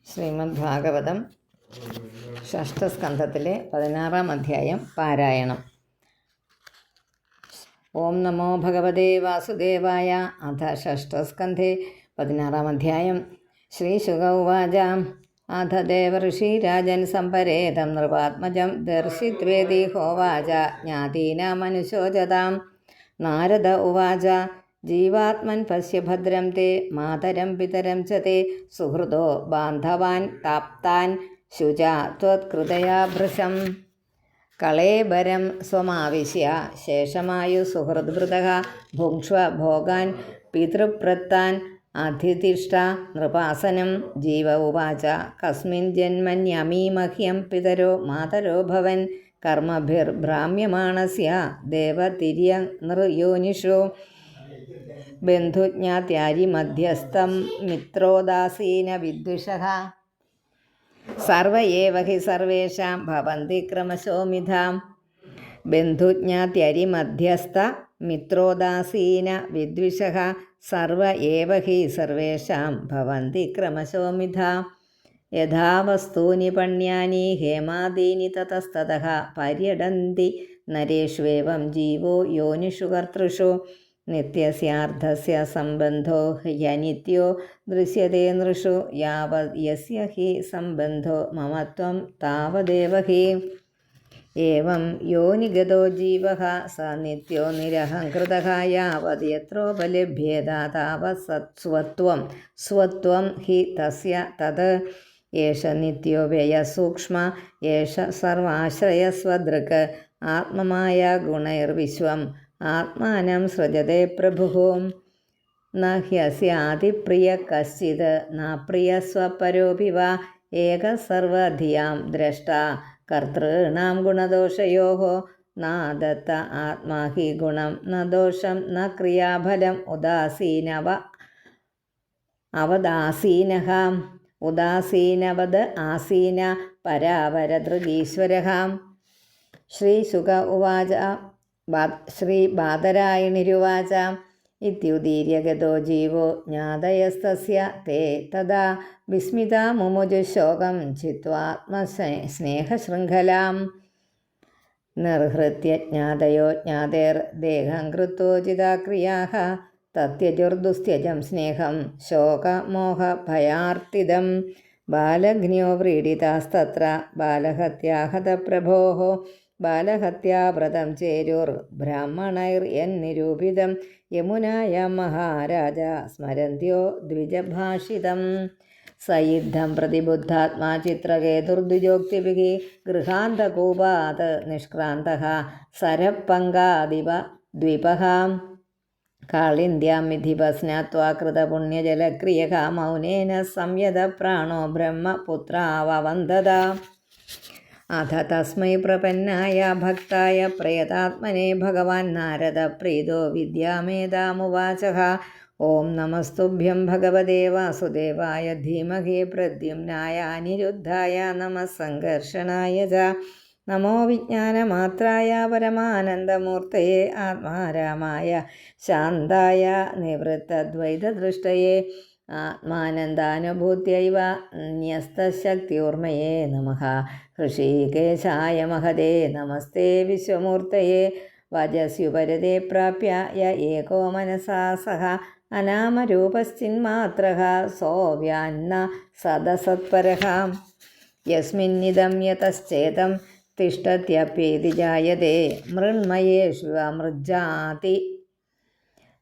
ശ്രീമദ്ഭാഗവതം ഷഷ്ഠസ്കന്ധത്തിലെ 16-ാം അധ്യായം പാരായണം. ഓം നമോ ഭഗവതേ വാസുദേവായ. അഥ ഷഷ്ഠസ്കന്ധേ 16-ാം അധ്യായം. ശ്രീശുക ഉവാച അഥ ദേവർഷിരാജൻ സംപരേതം നൃപാത്മജം ദർശിത്വേദി ഹോവാച ജ്ഞാതീനാമനുശോചതാം. നാരദ ഉവാച ജീവാത്മൻ പശ്യ ഭദ്രം തേ മാതരം പിതരം ച തേ സുഹൃദോ ബാന്ധവാൻ താപ്താൻ ശുചാ ത്വത്കൃതയാ ഭൃശം. കളേബരം സ്വമാവിശ്യ ശേഷമായു സുഹൃദ്വൃതഃ ഭുങ്ക്ഷ്വ ഭോഗാൻ പിതൃപ്രത്താൻ അധിതിഷ്ഠ നൃപാസനം. ജീവ ഉവാച കസ്മിൻ ജന്മന്യമീ മഹ്യം പിതരോ മാതരോ ഭവൻ കർമ്മഭിർഭ്രാമ്യമാണസ്യ ദേവതിര്യ നൃയോനിഷു. ബന്ധുജ്ഞാത്യാരി മധ്യസ്ഥം മിത്രോദാസീന വിദ്വിഷഃ സർവ ഏവ ഹി സർവേഷാം ഭവന്തി ക്രമശോമിധാം. ബന്ധുജ്ഞാത്യരി മധ്യസ്ഥ മിത്രോദാസീന വിദ്വിഷഃ സർവ ഏവ ഹി സർവേഷാം ഭവന്തി ക്രമശോമിധാ. യഥാ വസ്തൂനി പണ്യാനി ഹേമാദീനി തതസ്തതഃ പര്യടന്തി നരേഷ്വേവം ജീവോ യോനിഷു കർത്തൃഷു. നിത്യസ്യാർദ്ധസ്യ സംബന്ധോ ഹ്യനിത്യോ ദൃശ്യതേ നൃഷു യാവത് യസ്യ ഹി സംബന്ധോ മമത്വം താവദേവ ഹി. ഏവം യോനിഗതോ ജീവഃ സ നിത്യോ നിരഹംകൃതഃ യാവത് യത്രോപലഭ്യേത താവത് സ്വത്വം ഹി തസ്യ തത്. ഏഷ നിത്യോ വ്യയസൂക്ഷ്മ ഏഷ സർവാശ്രയസ്വദൃക് ആത്മമായ ഗുണൈർവിശ്വം ആത്മാനം സൃജതേ പ്രഭുഃ. ന ഹ്യസ്യാതിപ്രിയ കശ്ചിത് ന പ്രിയ സ്വപരോപി വാ ഏക സർവധിയാം ദ്രഷ്ടാ കർത്തॄണാം ഗുണദോഷയോഃ. ന ദത്ത ആത്മാ ഹി ഗുണം ന ദോഷം ന ക്രിയാഫലം അവദാസീനഃ. ഉദാസീനവത് ആസീന പരാവരദൃഗീശ്വരഃ. ശ്രീശുക ഉവാച ശ്രീബാദരായണിരുവാച ഇത്യുദീര്യ ഗതോ ജീവോ ജ്ഞാതയസ്തസ്യ തേ തദാ വിസ്മിതാ മുമുജുശോകം ചിത്വാത്മസ്നേഹശൃംഖലാം. നിർഹൃത്യ ജ്ഞാതയോ ജ്ഞാതേർദേഹം കൃത്വോചിതാ ക്രിയാഃ തത്യജുർദുസ്ത്യജം സ്നേഹം ശോകമോഹഭയാർത്തിദം. ബാലഘ്ന്യോ വ്രീഡിതാസ്തത്ര ബാലഹത്യാഹതപ്രഭോഃ. ബാലഹത്യാവ്രതം ചേരുർ ബ്രാഹ്മണൈർയന്നിരൂപിതം യമുനായാം മഹാരാജ സ്മരന്ത്യോ ദ്വിജഭാഷിതം. സയിദ്ധം പ്രതിബുദ്ധാത്മാ ചിത്രകേതുർദ്വിജോക്തിഭിः ഗൃഹാന്തകൂപാത് നിഷ്ക്രാന്തഃ സരപ്പങ്കാദിവ ദ്വിപഃ. കാളിന്ദ്യാം വിധിവ സ്നാത്വാ കൃതപുണ്യജലക്രിയഃ മൗനേന സംയത പ്രാണോ ബ്രഹ്മപുത്രാവവന്ദത. അഥ തസ്മൈ പ്രപന്നായ ഭക്തായ പ്രയതാത്മനെ ഭഗവാൻ നാരദ പ്രീതോ വിദ്യാമേതാമുവാചഃ. ഓം നമസ്തുഭ്യം ഭഗവതേ വാസുദേവായ ധീമഹി പ്രദ്യുമ്നായ അനിരുദ്ധായ നമഃ സംഘർഷണായ ച. നമോ വിജ്ഞാനമാത്രായ പരമാനന്ദമൂർത്തയേ ആത്മാരാമായ ശാന്തായ നിവൃത്തദ്വൈതദൃഷ്ടയേ ആത്മാനന്ദാനുഭൂത്യൈവ ന്യസ്തശക്തിയൂർമയേ നമഃ. ഹൃഷീകേശായ മഹതേ നമസ്തേ വിശ്വമൂർത്തയേ. വജസ്യുപരതേ പ്രാപ്യ യ ഏകോ മനസാ സഹ അനാമരൂപശ്ചിന്മാത്രഃ സോऽവ്യാന്ന സദസത്പരഃ. യസ്മിന്നിദം യതശ്ചേതം തിഷ്ഠത്യപ്യേതി ജായതേ മൃണ്മയേഷു അമൃജാതി.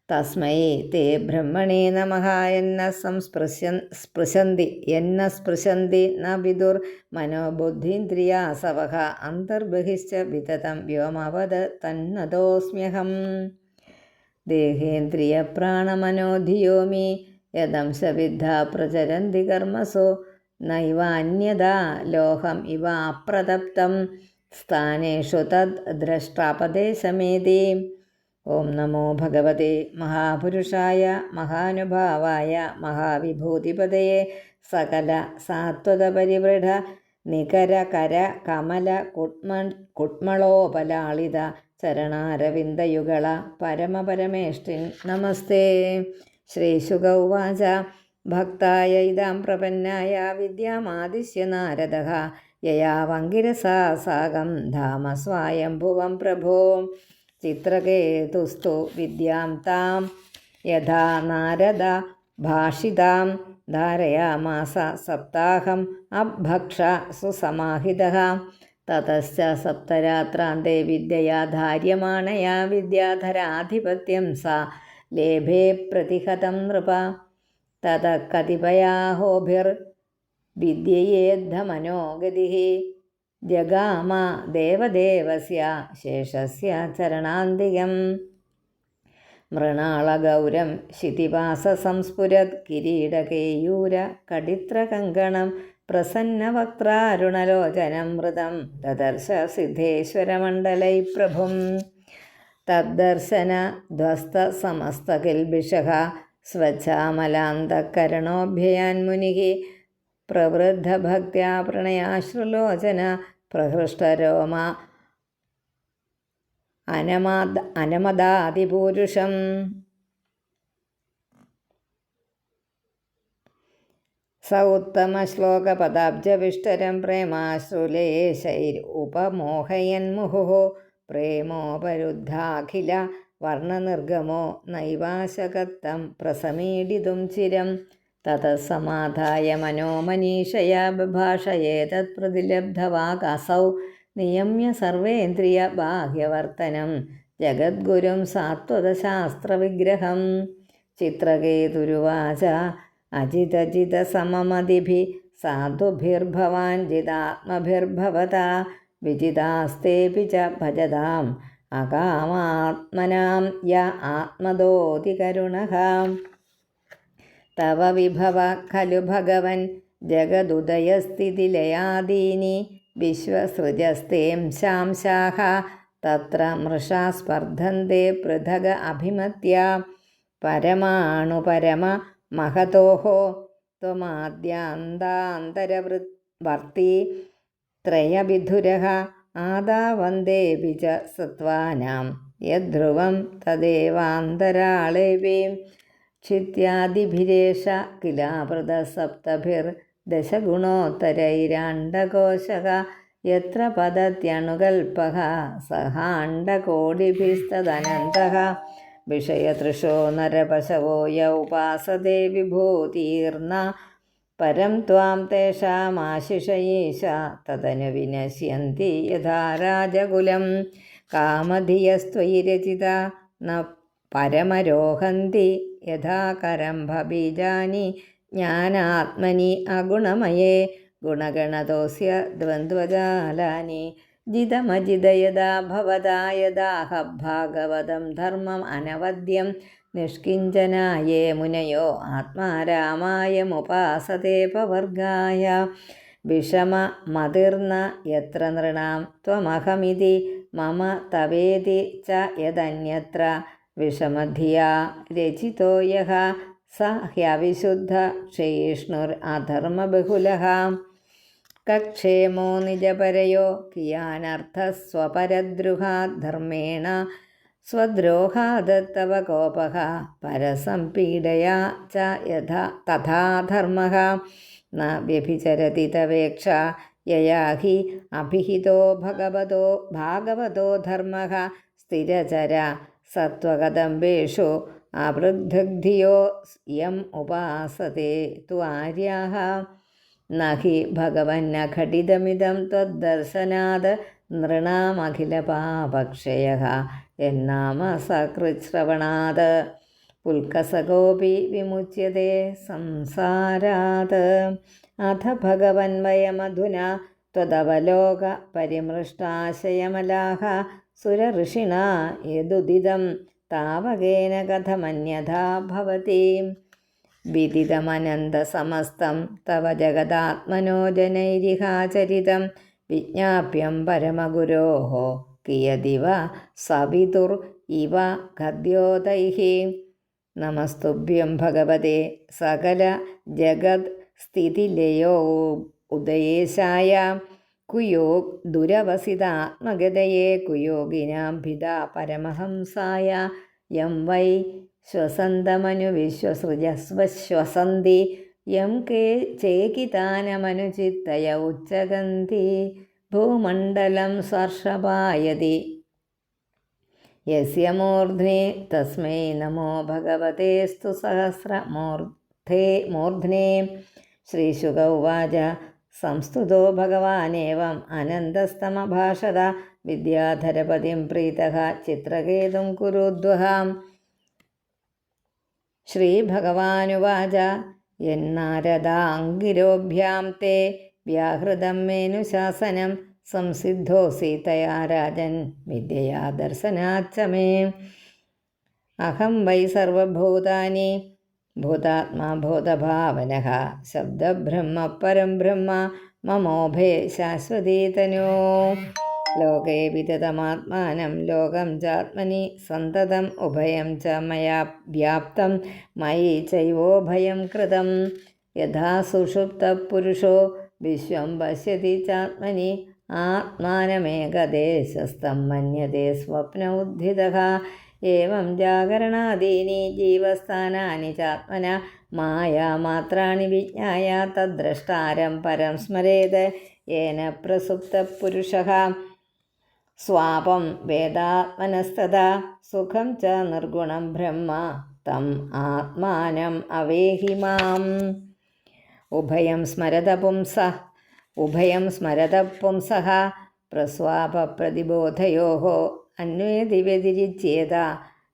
തസ്മൈ തേ ബ്രഹ്മണേ നമഃ. യന്ന സ്പൃശന്തി ന വിദുർ മനോബുദ്ധീന്ദ്രിയാസവഃ അന്തർബഹിശ്ച വിതതം വ്യോമവത് തന്നതോസ്മ്യഹം. ദേഹേന്ദ്രിയപ്രാണമനോധിയോ മേ യദംശവിദ്ധാ പ്രചരന്തി കർമ്മസു നൈവാന്യദാ ലോഹം ഇവ അപ്രതപ്തം സ്ഥാനേഷു തദ് ദ്രഷ്ടാപദേശമേതി. ഓം നമോ ഭഗവതേ മഹാപുരുഷായ മഹാനുഭാവായ മഹാവിഭൂതിപതയേ. സകല സാത്വതപരിവൃഢ നികരകര കമല കുട്മളോപലാളിത ചരണാരവിന്ദയുഗള പരമപരമേഷ്ഠിൻ നമസ്തേ. ശ്രീശുക ഉവാച ഭക്തായ ഇതാം പ്രപന്നായ വിദ്യാമാദിശ്യ നാരദഃ യയാവങ്കിരസാ സാകം ധാമ സ്വായംഭുവം പ്രഭോ ചിത്രകേതുസ്തു വിദ്യാം താം യഥാ നാരദ ഭാഷിതാം ധാരയാമാസ സപ്താഹം അഭക്ഷ സുസമാഹിതഃ തതശ്ച സപ്തരാത്രാന്തേ വിദ്യയാ ധാര്യമാണയാ വിദ്യാധരാധിപത്യം സാ ലേഭേ പ്രതിഹതം നൃപ തത കതിപയാഹോഭിർവിദ്യയേദ്ധമനോഗതിഃ ജഗാമ ദേവദേവസ്യ ശേഷസ്യ ചരണാന്തികം മൃണാളഗൗരം ശിതിപാസംസ്ഫുരത് കിരീടകേയൂര കടിത്രകങ്കണം പ്രസന്നവക്ത്രാരുണലോചനം മൃതം ദദർശ സിദ്ധേശ്വരമണ്ഡലൈ പ്രഭും തദ്ദർശന ധ്വസ്തസമസ്തകിൽബിഷഃ സ്വച്ഛാമലാന്തകരണോഭ്യയാൻ മുനിഃ പ്രവൃദ്ധഭക്ത്യാ പ്രണയാശ്രുലോചന പ്രഹൃഷ്ടരോമ അനമദാതിപൂരുഷം സ ഉത്തമശ്ലോകപദാബ്ജവിഷ്ടരം പ്രേമാശ്രുലേശൈരുപമോഹയൻ മുഹുഃ പ്രേമോപരുദ്ധാഖില വർണ്ണനിർഗമോ നൈവാശകത്തം പ്രസമീഡിതും ചിരം തതസമാധായ മനോമനീഷയാ ബഭാഷയേതത്പ്രതിലബ്ധവാഗസൗ നിയമ്യ സർവേന്ദ്രിയ ബാഹ്യവർത്തനം ജഗദ്ഗുരും സാത്വതശാസ്ത്രവിഗ്രഹം ചിത്രകേതുരുവാച അജിതജിതസമമതിഭിः സാധുഭിർഭവാൻ ജിതാത്മഭിർഭവതാ വിജിതാസ്തേപി ച ഭജതാം അകാമാത്മനാം യ ആത്മദോതികരുണഃ തവ വിഭവ ഖലു ഭഗവൻ ജഗദുദയസ്ഥിതിലയാദീനി വിശ്വസൃജസ്തേം ശാംശാഃ തത്ര മൃഷാ സ്പർദ്ധന്തെ പൃഥഗ അഭിമത്യ പരമാണുപരമ മഹതോഃ ത്വമാദ്യാന്താന്തരവർത്തി ത്രയവിധുരഃ ആദാവന്ദേപി ച സത്വാനാം യദ്ധ്രുവം തദേവാന്തരാളേപി ക്ഷിത്യാദിഭിരേഷ കിലാപൃതസപ്തഭിർദശഗുണോത്തരൈരാണ്ടകോശഃ യത്ര പതത്യണുകൽപഃ സഹാണ്ഡകോടിഭിസ്തദനന്തഃ വിഷയതൃഷോ നരപശവോ യ ഉപാസതേ വിഭൂതിർന പരം ത്വാം തേഷാമാശിഷയേശ തദനു വിനശ്യന്തി യഥാ രാജകുലം കാമധിയസ്ത്വയി രചിത ന പരമരോഹന്തി യഥാ കരംഭബീജാനി ജ്ഞാനാത്മനി അഗുണമയേ ഗുണഗണതോസ്യ ദ്വന്ദ്വജാലാനി ജിതമജിത യഥാ ഭവതാ യഥാഹ ഭാഗവതം ധർമ്മം അനവദ്യം നിഷ്കിഞ്ചനായേ മുനയോ ആത്മാരാമായമുപാസതേ പവർഗായ വിഷമമതിർന്ന യത്ര നൃണാം ത്വമഹമിതി മമ തവേതി ച യദന്യത്ര വിഷമധിയാ രചിതോ യഃ സ ഹ്യവിശുദ്ധ ക്ഷയിഷ്ണുർ അധർമ്മബഹുലഃ കക്ഷേമോ നിജപരയോ കിയാനർത്ഥസ്വപരദ്രുഹാത് ധർമ്മേണ സ്വദ്രോഹാദത്തവ കോപഃ പരസംപീഡയാ ച യഥാ തഥാ ധർമ്മഃ ന വ്യഭിചരതി തവേക്ഷ യയാ ഹി അഭിഹിതോ ഭാഗവതോ ധർമ്മഃ സ്ഥിരചര സത്വകദംബേഷു അവൃദ്ധഗ്ധിയോ യം ഉപാസത്തെ തു ആര്യാഃ ന ഹി ഭഗവന്ന ഘടിതമിദം ത്വദ്ദർശനാത് നൃണാമഖിലപാപക്ഷയഃ എന്നാമ സകൃശ്രവണാത് പുൽക്കസകോപി വിമുച്യത്തെ സംസാരാത് അഥ ഭഗവന്വയമധുനാ ത്വദവലോക പരിമൃഷ്ടാശയമലാഃ സുരഋഷിണാ യദുദിതം താവകേന കഥമന്യഥാ ഭവതി വിദിതമനന്തസമസ്തം തവ ജഗദാത്മനോ ജനൈരിഹാചരിതം വിജ്ഞാപ്യം പരമഗുരോഃ കിയദിവ സവിതുർ ഇവ ഗദ്യോതൈഃ നമസ്തുഭ്യം ഭഗവതേ സകല ജഗത് സ്ഥിതിലയോ ഉദയേശായ കുയോ ദുരവസിതാത്മഗതയേ കുയോഗിനാം ഭിതാ പരമഹംസായ യം വൈ ശ്വസന്തമനുവിശ്വസൃജസ്വശ്വസന്തി യം ചേകിതാനമനുചിത്തയ ഉച്ചഗന്തി ഭൂമണ്ഡലം സർഷപായതി യസ്യ മൂർധ്നി തസ്മൈ നമോ ഭഗവതേസ്തു സഹസ്രമൂർധ്നേ. ശ്രീശുക ഉവാച സംസ്തുതോ ഭഗവാനേവം അനന്തസ്തമഭാഷത വിദ്യാധരപതിം പ്രീതഃ ചിത്രകേതും കുരുദ്വഹാം. ശ്രീഭഗവാനുവാച യന്നാരദാംഗിരോഭ്യാം തേ വ്യാഹൃതം മേനുശാസനം സംസിദ്ധോസി തയാ രാജൻ വിദ്യയാ ദർശനാച്ച മേ. അഹം വൈ സർവഭൂതാനി ഭൂതാത്മാ ഭൂതഭാവനഃ ശബ്ദബ്രഹ്മ പരം ബ്രഹ്മ മമോഭേ ശാശ്വതീ തനൂ. ലോകേ വിദിതമാത്മാനം ലോകം ചാത്മനി സന്തതം ഉഭയം ച മയാ വ്യാപ്തം മയി ചൈവോഭയം കൃതം. യഥാ സുഷുപ്തഃപുരുഷോ വിശ്വം പശ്യതി ചാത്മനി ആത്മാനമേകദേശസ്ഥം മന്യതേ സ്വപ്നോദ്ധിതഃ. ഏവം ജാഗരണാദീനി ജീവസ്ഥാനാനി ചാത്മന മായാമാത്രാണി വിജ്ഞായ തദ്ദ്രഷ്ടാരം പരം സ്മരേത്. യേന പ്രസുപ്തഃപുരുഷഃ സ്വാപം വേദാത്മനസ്തഥാ സുഖം ച നിർഗുണം ബ്രഹ്മ തം ആത്മാനം അവേഹി മാം. ഉഭയം സ്മരത പുംസഃ പ്രസ്വാപപ്രതിബോധയോഃ അന്വേതി വ്യതിരിച്യേത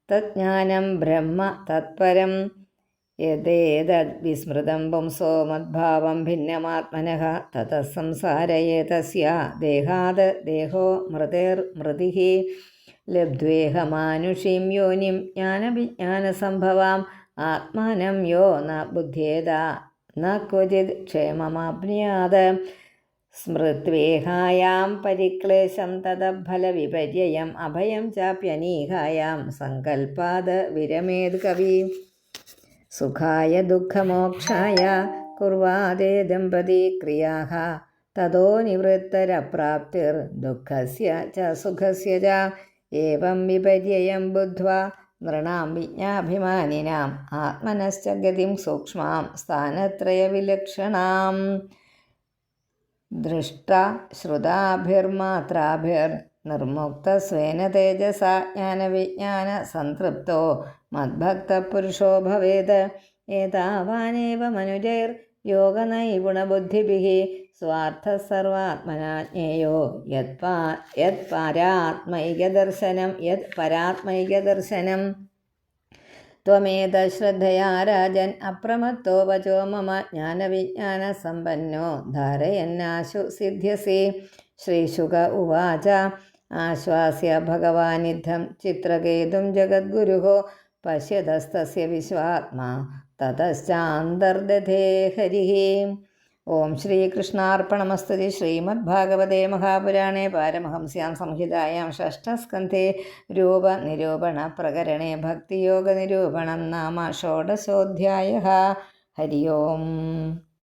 തജ്ഞാനം ബ്രഹ്മ തത്പരം. യദേതദ്വിസ്മൃതം പുംസോ മദ്ഭാവം ഭിന്നമാത്മനഃ തതഃ സംസാരയേതസ്യ ദേഹാത് ദേഹോ മൃതിർമൃതിഃ. ലബ്ധ്വേഹ മാനുഷീം യോനിം ജ്ഞാനവിജ്ഞാനസംഭവാം ആത്മാനം യോ ന ബുദ്ധ്യേത ന ക്വചിത് ക്ഷേമമാപ്നുയാത്. സ്മൃത്വേഹായാം പരിക്ലേശം തതഫലവിപര്യം അഭയം ചാപ്യനീഹായാം സങ്കൽപ്പാത് വിരമേത് കവി. സുഖായ ദുഃഖമോക്ഷായ കുർവാദേ ദമ്പതി ക്രിയാഃ തതോ നിവൃത്തരപ്രാപ്തിർ ദുഃഖസ്യ ച സുഖസ്യ ച. ഏവം വിപര്യം ബുദ്ധ്വാ നൃണാം വിജ്ഞാഭിമാനിനാം ആത്മനശ്ച ഗതിം സൂക്ഷ്മാം സ്ഥാനത്രയവിലക്ഷണാം. ദൃഷ്ടശ്രുതാഭിർമാത്രാഭിർനിർമുക്തസ്വേന തേജസാ ജ്ഞാനവിജ്ഞാനസംതൃപ്തോ മദ്ഭക്തപുരുഷോ ഭവേത്. ഏതാവാനേവ മനുജൈർയോഗനൈപുണബുദ്ധിഭിः സ്വാർത്ഥഃ സർവാത്മനാ ജ്ഞേയോ യത്പരാത്മൈകദർശനം. ത്വമേതത് ശ്രദ്ധയാ രാജൻ അപ്രമത്തോ വചോ മമ ജ്ഞാനവിജ്ഞാനസമ്പന്നോ ധാരയന്നാശു സിദ്ധ്യസി. ശ്രീശുക ഉവാച ആശ്വാസ്യ ഭഗവാനിദ്ധം ചിത്രകേതും ജഗദ്ഗുരുഃ പശ്യതസ്തസ്യ വിശ്വാത്മാ തതശ്ചാന്തർദധേ ഹരിഃ. ഓം ശ്രീകൃഷ്ണാർപ്പണമസ്തു. ശ്രീമദ്ഭാഗവതേ മഹാപുരാണേ പാരമഹംസ്യാം സംഹിതായാം ഷഷ്ഠസ്കന്ധേ രൂപനിരൂപണപ്രകരണേ ഭക്തിയോഗനിരൂപണം നാമ ഷോഡശോऽധ്യായഃ. ഹരി ഓം.